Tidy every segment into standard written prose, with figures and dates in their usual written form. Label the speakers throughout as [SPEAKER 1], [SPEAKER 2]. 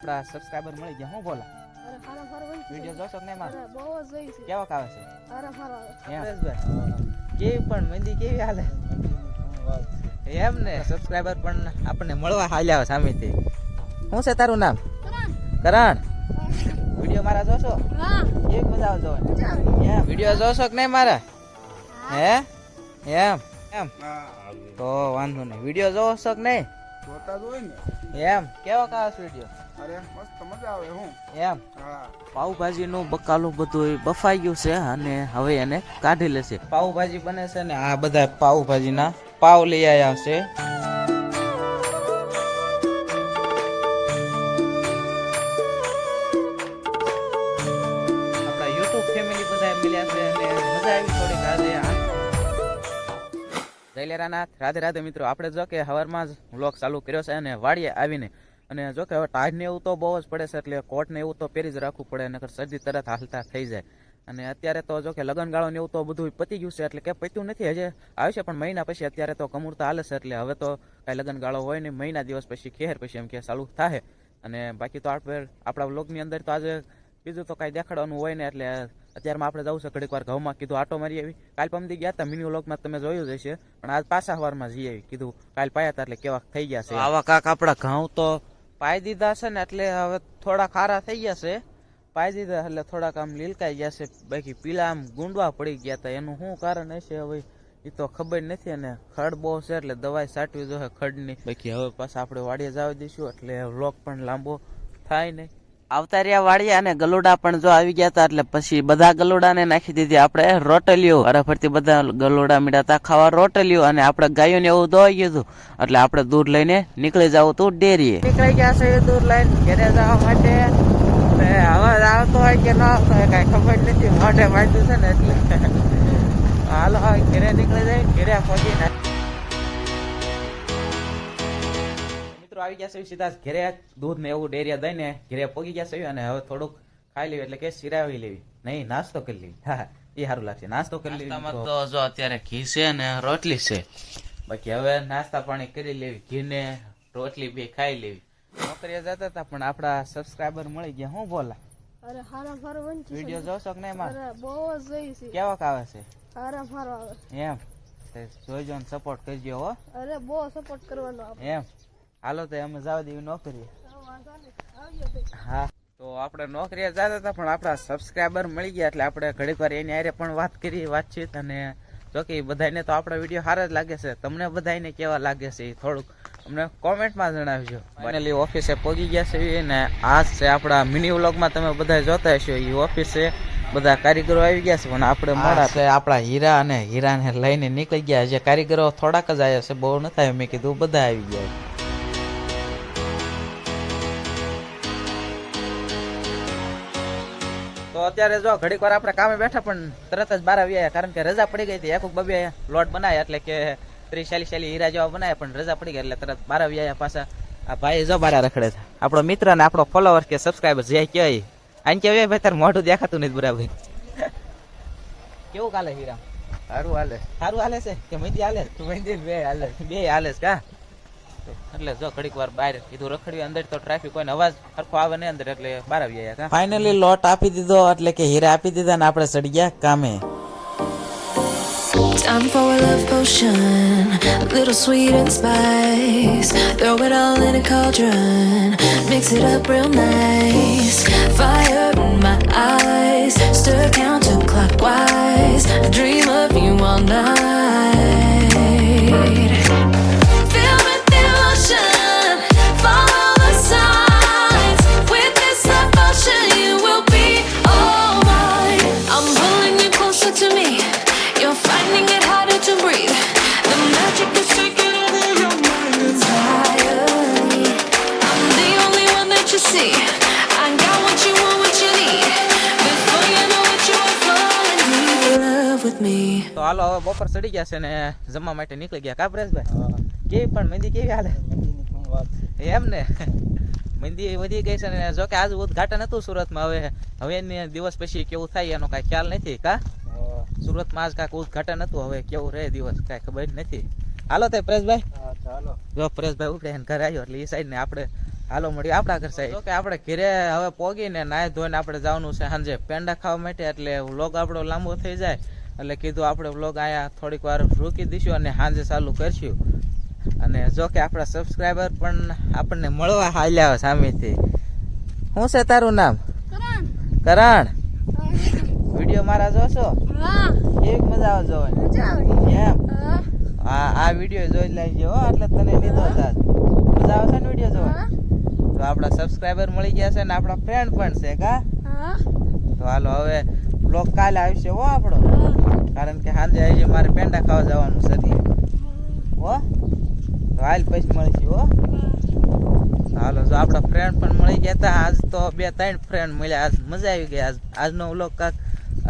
[SPEAKER 1] આપડા સબસ્ક્રાઇબર મળી ગયા. હું બોલા વિડિયો જોશો કે નહીં મારો? કેવો આવે છે? કેવી પણ મહેંદી કેવી હાલે એમ ને? સબસ્ક્રાઇબર પણ આપણને મળવા હાલ્યા સામેથી. શું છે તારું નામ? કરણ. વિડિયો મારા જોશો? કેવી મજા આવે જોવાની? એમ વિડિયો જોશો કે નહીં મારા? હે એમ એમ તો વાંધો નહીં. વિડિયો જોશો કે નહીં?
[SPEAKER 2] જોતા જ હોય ને.
[SPEAKER 1] એમ કેવો આવે છે વિડિયો?
[SPEAKER 2] અરે મસ્ત મજા આવે. હું
[SPEAKER 1] એમ પાવભાજી નું બકાલું બધું બફાઈ ગયું છે અને હવે એને કાઢી લેશે. પાવભાજી બને છે ને આ બધા પાવભાજી ના પાવ લઈ આવ્યા છે. આપણા યુટ્યુબ ફેમિલી બધા મળ્યા છે અને મજા આવી થોડીક આજે. જય લેરાનાથ, રાધે રાધે મિત્રો. આપણે જો કે હવારમાં જ વ્લોગ ચાલુ કર્યો છે અને વાડીએ આવીને અને જો કે હવે ટાઢ ને એવું તો બહુ જ પડે છે એટલે કોટ ને એવું તો પહેરી જ રાખવું પડે નકર શરદી તરત હાલતા થઈ જાય. અને અત્યારે તો જો કે લગનગાળો ને એવું તો બધું પતી ગયું છે એટલે કે પત્યું નથી, હજે આવશે પણ મહિના પછી. અત્યારે તો કમૂરતા હાલે છે એટલે હવે તો કાંઈ લગનગાળો હોય ને મહિના દિવસ પછી ખેર પછી એમ કે ચાલુ થાય. અને બાકી તો આપણા વ્લોગની અંદર તો આજે બીજું તો કાંઈ દેખાડવાનું હોય ને એટલે અત્યારમાં આપણે જવું છે ઘડીક વાર ઘઉંમાં. કીધું આટો મારી આવી. કાલ પમદી ગયા હતા મિની વ્લોગમાં તમે જોયું જ હશે, પણ આજ પાછા સવારમાં જઈ આવી. કીધું કાલ પાયા હતા એટલે કેવા થઈ ગયા છે. આવા કાક આપણા ઘઉં તો પાઈ દીધા છે ને એટલે હવે થોડા ખારા થઈ ગયા છે. પાઈ દીધા એટલે થોડાક આમ લીલકાઈ ગયા છે, બાકી પીલા આમ ગુંડવા પડી ગયા હતા. એનું શું કારણ હશે હવે એ તો ખબર નથી. અને ખડ બહુ છે એટલે દવાઈ છાંટવી જોઈએ ખડની. બાકી હવે પાછા આપણે વાડીએ જવા દઈશું એટલે વ્લોગ પણ લાંબો થાય નહીં. આવતા રહ્યા વાડીએ અને ગલોડા પણ જો આવી ગયા હતા એટલે પછી બધા ગલોડાને નાખી દીધી આપણે રોટલીઓ. અરે ફરતી બધા ગલોડા મીડાતા ખાવા રોટલીઓ. અને આપણે ગાયોને એવું દોઈ ગયું એટલે આપણે દૂધ લઈને નીકળી જવું તું ડેરીએ. નીકળી ગયા છે દૂધ લઈને ઘરે જવા માટે. અવાજ આવતો હોય કે ન આવતો હોય કઈ ખબર નથી, મોઢે વાંચ્યું છે ને એટલે હાલો ઘરે નીકળી જાય. ઘરે પહોંચી આવી ગયા છે સીધા ઘરે. દૂધ ને એવું ડેરિયા દઈને ઘરે પોગી ગયા છે અને હવે થોડુંક ખાઈ લેવી એટલે કે સિરાવી લેવી નહીં, નાસ્તો કરી લેવી. હા એ સારું લાગશે. નાસ્તો કરી લેવી તો જો અત્યારે ઘી છે ને રોટલી છે. બાકી હવે નાસ્તા પાણી કરી લેવી, ઘી ને રોટલી બે ખાઈ લેવી. નોકરીએ જતા હતા પણ આપડા સબસ્ક્રાઇબર મળી ગયા. હું બોલા વિડીયો જોશો કે નહીં મારે? કેવો આવે છે? એમ જોઈજો ને સપોર્ટ કરજો હો.
[SPEAKER 3] અરે બહુ સપોર્ટ કરવાનો
[SPEAKER 1] એમ હાલો તો અમે જવા દેવી નોકરીએ. હા તો આપણે નોકરીએ જતા હતા પણ આપણા સબસ્ક્રાઇબર મળી ગયા એટલે આપણે ઘડીક વાર એની હારે પણ વાત કરી વાતચીત. અને જો કે બધાને તો આપણા વિડીયો સારા જ લાગે છે. તમને બધાને કેવા લાગે છે એ થોડુંક અમને કોમેન્ટમાં જણાવજો. ફાઇનલી ઓફિસે પહોંચી ગયા છે ને આ છે આપણા મિની વ્લોગમાં તમે બધા જોતા હશો એ ઓફિસે બધા કારીગરો આવી ગયા છે પણ આપણે મોડા છે. આપણા હીરા અને હીરાને લઈને નીકળી ગયા. જે કારીગરો થોડાક જ આવ્યા છે, બહુ નથી આવ્યા. મેં કીધું બધા આવી ગયા. તો અત્યારે જો ઘડીક વાર આપણે કામે બેઠા પણ તરત જ બહાર આવ્યા કારણ કે રજા પડી ગઈ હતી. એક બબે લોટ બનાવ્યા એટલે કે 30-40 હીરા જેવા બનાવ્યા પણ રજા પડી ગઈ એટલે તરત બહાર આવ્યા પાછા. આ ભાઈ જો બહાર રખડે છે. આપણો મિત્ર ને આપણો ફોલોવર કે સબસ્ક્રાઈબર જે કહેવાય આને કહેવાય ભાઈ તાર મોઢું દેખાતું નથી બરાબર. કેવું કાલે હીરા?
[SPEAKER 2] સારું હાલે.
[SPEAKER 1] સારું હાલે છે કે મહેંદી હાલે?
[SPEAKER 2] મહેંદી બે હાલે.
[SPEAKER 1] બે હાલે છે કા? એટલે જો ઘડીક વાર બહાર કીધું રખડ્યું. અંદર તો ટ્રાફિક હોય ને અવાજ સરખો આવે ને અંદર એટલે બહાર આવી ગયા. ફાઇનલી લોટ આપી દીધો એટલે કે હીરા આપી દીધા ને આપણે ચડી ગયા કામે.
[SPEAKER 4] Time for a love potion, a little sweet and spice. Throw it all in a cauldron, mix it up real nice. Fire in my eyes, stir counterclockwise. I dream of you all night. Filled with devotion, follow the signs. With this devotion, you will be all mine. I'm pulling you closer to me. You're finding it harder to breathe. The magic is taking over your mind entirely. I'm the only one that you see. I got what you want, what you need. Before you know it, you are falling in love with me.
[SPEAKER 1] તો હાલો હવે બપોર ચડી ગયા છે ને જમવા માટે નીકળી ગયા. કા પરેશભાઈ? કેવી પણ મહેંદી કેવી હાલે? એમ ને મહેંદી વધી ગઈ છે ને જો કે આજ ઉદઘાટન હતું સુરતમાં. હવે દિવસ પછી કેવું થાય એનો કાંઈ ખ્યાલ નથી. કા સુરતમાં આજ કાંઈક ઉદઘાટન હતું, હવે કેવું રહે દિવસ કાંઈ ખબર નથી. હાલો તે પરેશભાઈ જો પરેશભાઈ ઉપડે ઘરે આવ્યો એટલે એ સાઈડ ને આપણે હાલો મળીએ આપણા ઘર સાહેબ. કે આપણે ઘરે હવે પોગીને નાહી ધોઈને આપણે જવાનું છે સાંજે પેંડા ખાવા માટે, એટલે વ્લોગ આપણો લાંબો થઈ જાય એટલે કીધું આપણે વ્લોગ અહીંયા થોડીક વાર રોકી દઈશું અને સાંજે ચાલુ કરશું. અને જો કે આપણા સબસ્ક્રાઈબર પણ આપણને મળવા હાલ્યા સામેથી. શું છે તારું નામ? કરણ. વિડીયો મારા જોશો? કેવી મજા આવે જોવાની? એમ આ વિડીયો જોઈ લેજો એટલે તને લીધો સાથ મજા આવશે ને વિડીયો જોવા. તો આપણા સબસ્ક્રાઈબર મળી ગયા છે ને આપણા ફ્રેન્ડ પણ છે કા. તો હાલો હવે બ્લોગ કાલે આવશે હો આપણો, કારણ કે સાંજે આવી મારે પેંડા ખાવા જવાનું છે એટલે હો. તો હાલ પછી મળીશું હો. હાલો જો આપણા ફ્રેન્ડ પણ મળી ગયા હતા. આજ તો 2-3 ફ્રેન્ડ મળ્યા. આજ મજા આવી ગઈ. આજનો વ્લોગ કાંક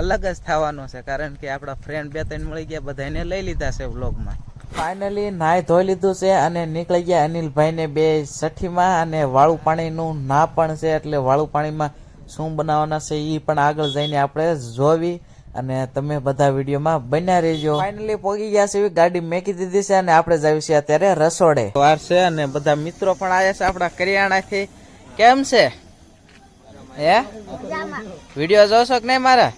[SPEAKER 1] અલગ જ થવાનો છે, કારણ કે આપણા ફ્રેન્ડ 2-3 મળી ગયા, બધાને લઈ લીધા છે વ્લોગમાં. ફાઇનલી નાહી ધોઈ લીધું છે અને નીકળી ગયા અનિલભાઈને બે સઠ્ઠીમાં, અને વાળું પાણીનું ના પણ છે, એટલે વાળું પાણીમાં શું બનાવવાના છે એ પણ આગળ જઈને આપણે જોવી, અને તમે બધા વિડીયોમાં બન્યા રહેજો. ફાઇનલી પહોંચી ગયા છે, ગાડી મેકી દીધી છે અને આપણે જઈએ છીએ અત્યારે રસોડે. વાર છે અને બધા મિત્રો પણ આવ્યા છે આપણા કરિયાણાથી. કેમ છે હે? વિડીયો જોશો કે નહીં મારા?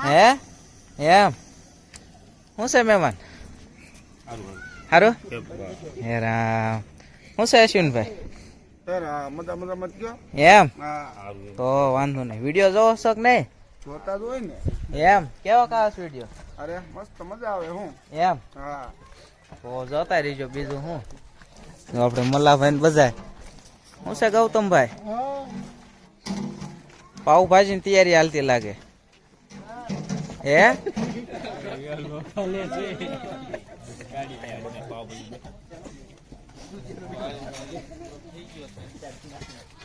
[SPEAKER 1] હે એમ શું છે મહેમાન? હારું હે રામ. શું છે અશ્વિનભાઈ? એમ તો વાંધો નહીં. વિડીયો જોવો છો કે નહીં?
[SPEAKER 2] જોતા જ હોય ને.
[SPEAKER 1] એમ કેવો કાસ વિડીયો?
[SPEAKER 2] અરે મસ્ત મજા આવે હું.
[SPEAKER 1] એમ
[SPEAKER 2] હા
[SPEAKER 1] તો જોતા રહીજો. બીજું શું, જો આપણે મલ્લાભાઈ ને બજાય. શું છે ગૌતમભાઈ? પાવભાજી ની તૈયારી હાલતી લાગે હે?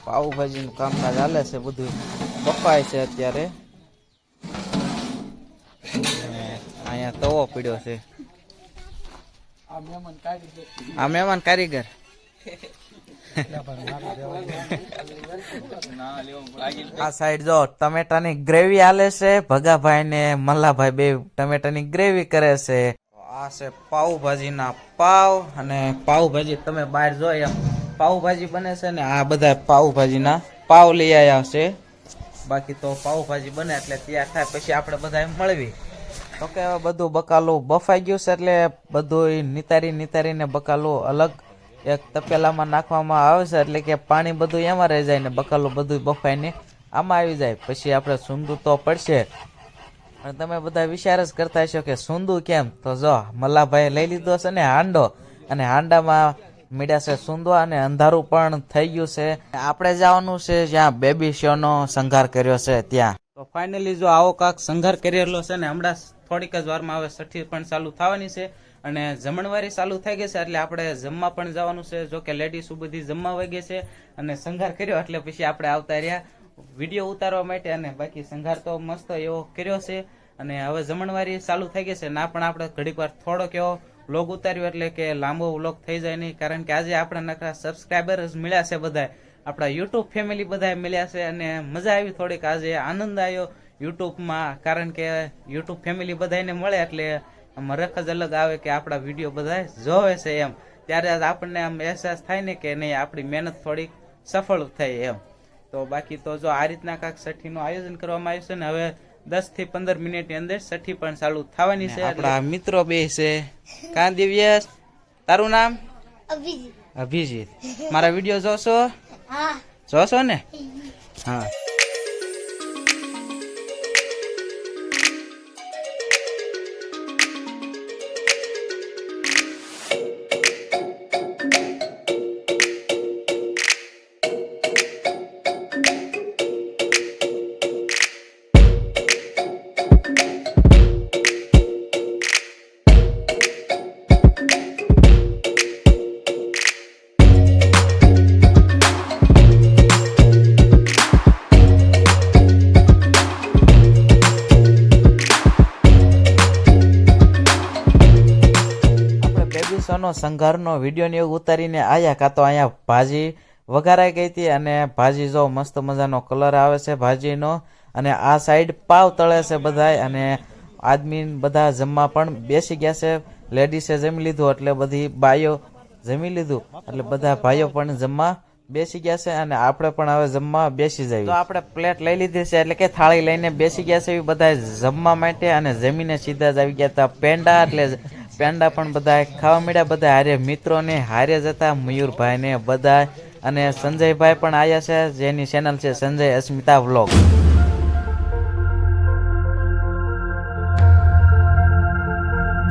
[SPEAKER 1] પાવભાજી નું કામકાજ હાલે છે, બધું બફાય છે અત્યારે. અહીંયા તવો પીડ્યો છે. આ મહેમાન કારીગર. આ સાઈડ જો ટમેટાની ગ્રેવી હાલે છે. ભગાભાઈ ને મલ્લાભાઈ બે ટમેટાની ગ્રેવી કરે છે. આ છે પાવભાજી ના પાવ, અને પાવભાજી તમે બહાર જો એમ પાવભાજી બને છે ને આ બધા પાવભાજી ના પાવ લઈ આવ્યા છે. બાકી તો પાવભાજી બને એટલે તૈયાર થાય પછી આપણે બધા મળવી. તો કે બધું બકાલું બફાઈ ગયું છે, એટલે બધું નિતારીને બકાલું અલગ એક તપેલામાં નાખવામાં આવે છે, એટલે કે પાણી બધું એમાં રહી જાય ને બકાલું બધું બફાઈને આમાં આવી જાય. પછી આપણે સૂંદું તો પડશે. અને તમે બધા વિચાર જ કરતા હશો કે સૂંદું કેમ? તો જો મલ્લાભાઈ લઈ લીધો છે ને હાંડો, અને હાંડામાં મીડા છે સૂંદવા, અને અંધારું પણ થઈ ગયું છે. આપણે જવાનું છે જ્યાં બેબી શો નો શણગાર કર્યો છે ત્યાં. તો ફાઇનલી જો આવો કાંક શણગાર કરેલો છે ને હમણાં થોડીક જ વારમાં હવે છઠ્ઠી પણ ચાલુ થવાની છે, અને જમણવારી ચાલુ થઈ ગઈ છે, એટલે આપણે જમવા પણ જવાનું છે. જો કે લેડીઝ બધી જમવા વહી ગઈ છે, અને શણગાર કર્યો એટલે પછી આપણે આવતા રહ્યા વિડીયો ઉતારવા માટે. અને બાકી શણગાર તો મસ્ત એવો કર્યો છે, અને હવે જમણવારી ચાલુ થઈ ગઈ છે. ના પણ આપણે ઘડીક વાર થોડોક એવો વ્લોગ ઉતાર્યો, એટલે કે લાંબો વ્લોગ થઈ જાય નહીં, કારણ કે આજે આપણે નકરા સબસ્ક્રાઈબર્સ મળ્યા છે, બધા આપણા યુટ્યુબ ફેમિલી બધા મળ્યા છે, અને મજા આવી થોડીક. આજે આનંદ આવ્યો યુટ્યુબમાં, કારણ કે યુટ્યુબ ફેમિલી બધાને મળે એટલે આમાં રખ જ અલગ આવે કે આપણા વિડીયો બધા જોવે છે એમ. ત્યારે આપણને આમ અહેસાસ થાય ને કે નહીં આપણી મહેનત થોડીક સફળ થઈ એમ. તો બાકી તો જો આ રીતના કાંઈક છઠ્ઠીનું આયોજન કરવામાં આવ્યું છે, ને હવે 10 થી 15 મિનિટની અંદર છઠ્ઠી પણ ચાલુ થવાની છે. આપણા મિત્રો બે છે. કાં દિવ્યેશ, તારું નામ? અભિજીત. મારા વિડીયો જોશો? જોશો ને? હા. નો સંઘારનો વિડીયો ને એવું ઉતારીને આયા. કાં તો અહીંયા ભાજી વઘારાઈ ગઈ હતી, અને ભાજી જો મસ્ત મજાનો કલર આવે છે ભાજીનો, અને આ સાઈડ પાવ તળે છે બધા, અને આદમી બધા જમવા પણ બેસી ગયા છે. લેડીસે જમી લીધું એટલે બધી બાઈઓ જમી લીધું, એટલે બધા ભાઈઓ પણ જમવા બેસી ગયા છે અને આપણે પણ હવે જમવા બેસી જઈએ. તો આપણે પ્લેટ લઈ લીધી છે એટલે કે થાળી લઈને બેસી ગયા છે બધા જમવા માટે અને જમીને સીધા જ આવી ગયા હતા પેંડા. એટલે પેંડા પણ બધા ખાવા મળ્યા, બધા હારે મિત્રોને હારે જતા મયુરભાઈ ને બધા, અને સંજયભાઈ પણ આવ્યા છે જેની ચેનલ છે સંજય અસ્મિતા વ્લોગ.